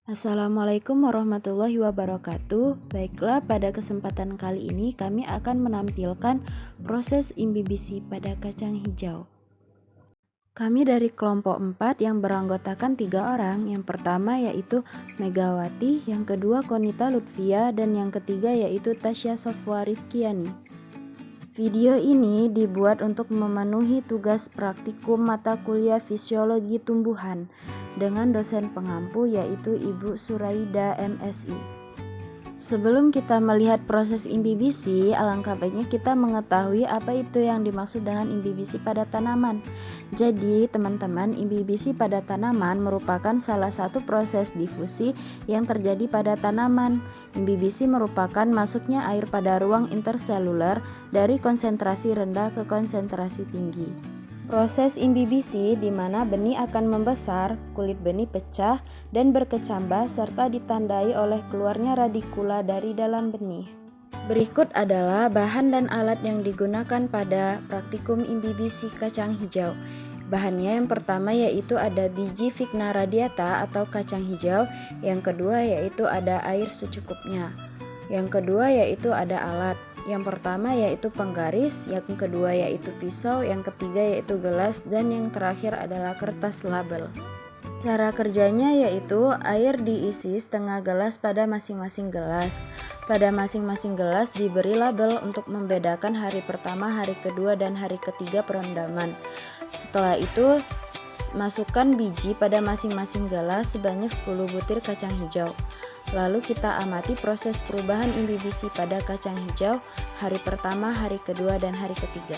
Assalamualaikum warahmatullahi wabarakatuh. Baiklah, pada kesempatan kali ini kami akan menampilkan proses imbibisi pada kacang hijau. Kami dari kelompok 4 yang beranggotakan 3 orang. Yang pertama yaitu Megawati, yang kedua Konita Lutfia, dan yang ketiga yaitu Tasya Sofwa Rifkiani. Video ini dibuat untuk memenuhi tugas praktikum mata kuliah Fisiologi Tumbuhan dengan dosen pengampu yaitu Ibu Suraida MSI. Sebelum kita melihat proses imbibisi, alangkah baiknya kita mengetahui apa itu yang dimaksud dengan imbibisi pada tanaman. Jadi, teman-teman, imbibisi pada tanaman merupakan salah satu proses difusi yang terjadi pada tanaman. Imbibisi merupakan masuknya air pada ruang interseluler dari konsentrasi rendah ke konsentrasi tinggi. Proses imbibisi di mana benih akan membesar, kulit benih pecah dan berkecambah serta ditandai oleh keluarnya radikula dari dalam benih. Berikut adalah bahan dan alat yang digunakan pada praktikum imbibisi kacang hijau. Bahannya yang pertama yaitu ada biji Vigna radiata atau kacang hijau, yang kedua yaitu ada air secukupnya. Yang kedua yaitu ada alat. Yang pertama yaitu penggaris, yang kedua yaitu pisau, yang ketiga yaitu gelas, dan yang terakhir adalah kertas label. Cara kerjanya yaitu air diisi setengah gelas pada masing-masing gelas. Pada masing-masing gelas diberi label untuk membedakan hari pertama, hari kedua, dan hari ketiga perendaman. Setelah itu masukkan biji pada masing-masing gelas sebanyak 10 butir kacang hijau. Lalu kita amati proses perubahan imbibisi pada kacang hijau hari pertama, hari kedua, dan hari ketiga.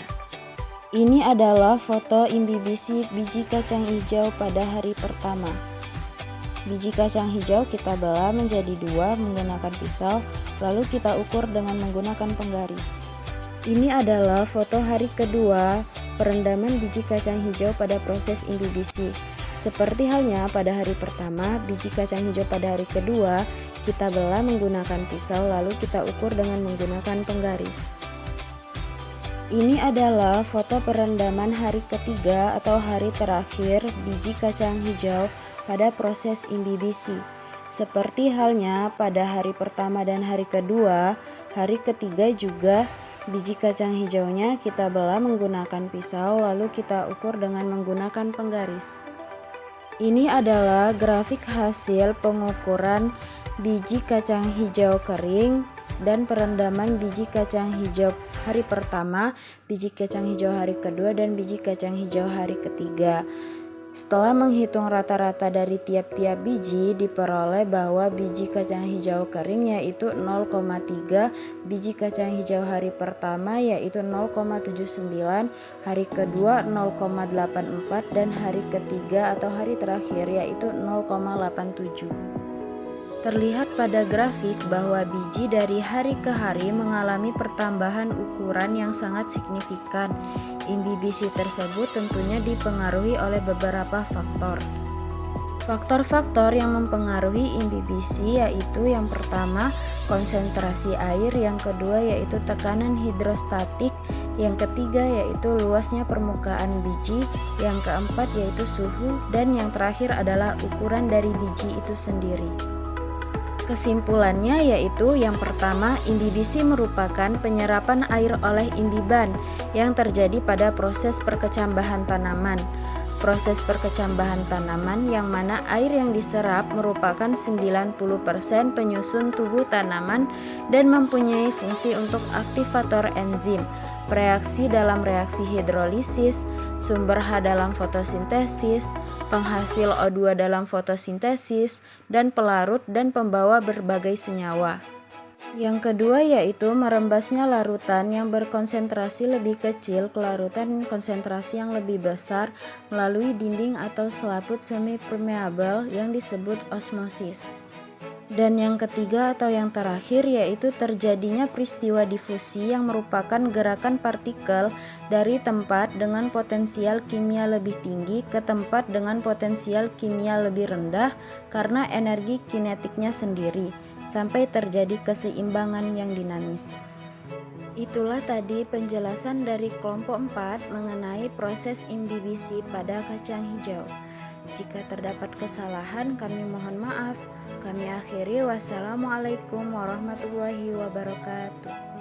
Ini adalah foto imbibisi biji kacang hijau pada hari pertama. Biji kacang hijau kita belah menjadi 2 menggunakan pisau, lalu kita ukur dengan menggunakan penggaris. Ini adalah foto hari kedua perendaman biji kacang hijau pada proses imbibisi. Seperti halnya pada hari pertama, biji kacang hijau pada hari kedua kita belah menggunakan pisau, lalu kita ukur dengan menggunakan penggaris. Ini adalah foto perendaman hari ketiga atau hari terakhir biji kacang hijau pada proses imbibisi. Seperti halnya pada hari pertama dan hari kedua, hari ketiga juga biji kacang hijaunya kita belah menggunakan pisau, lalu kita ukur dengan menggunakan penggaris. Ini adalah grafik hasil pengukuran biji kacang hijau kering dan perendaman biji kacang hijau hari pertama, biji kacang hijau hari kedua, dan biji kacang hijau hari ketiga. Setelah menghitung rata-rata dari tiap-tiap biji, diperoleh bahwa biji kacang hijau kering yaitu 0,3, biji kacang hijau hari pertama yaitu 0,79, hari kedua 0,84, dan hari ketiga atau hari terakhir yaitu 0,87. Terlihat pada grafik bahwa biji dari hari ke hari mengalami pertambahan ukuran yang sangat signifikan. Imbibisi tersebut tentunya dipengaruhi oleh beberapa faktor. Faktor-faktor yang mempengaruhi imbibisi yaitu yang pertama konsentrasi air, yang kedua yaitu tekanan hidrostatik, yang ketiga yaitu luasnya permukaan biji, yang keempat yaitu suhu, dan yang terakhir adalah ukuran dari biji itu sendiri. Kesimpulannya yaitu yang pertama, imbibisi merupakan penyerapan air oleh imbiban yang terjadi pada proses perkecambahan tanaman. Proses perkecambahan tanaman yang mana air yang diserap merupakan 90% penyusun tubuh tanaman dan mempunyai fungsi untuk aktivator enzim, reaksi dalam reaksi hidrolisis, sumber H dalam fotosintesis, penghasil O2 dalam fotosintesis, dan pelarut dan pembawa berbagai senyawa. Yang kedua yaitu merembasnya larutan yang berkonsentrasi lebih kecil ke larutan konsentrasi yang lebih besar melalui dinding atau selaput semi-permeabel yang disebut osmosis. Dan yang ketiga atau yang terakhir yaitu terjadinya peristiwa difusi yang merupakan gerakan partikel dari tempat dengan potensial kimia lebih tinggi ke tempat dengan potensial kimia lebih rendah karena energi kinetiknya sendiri, sampai terjadi keseimbangan yang dinamis. Itulah tadi penjelasan dari kelompok 4 mengenai proses imbibisi pada kacang hijau. Jika terdapat kesalahan, kami mohon maaf. akhiri. Wassalamualaikum warahmatullahi wabarakatuh.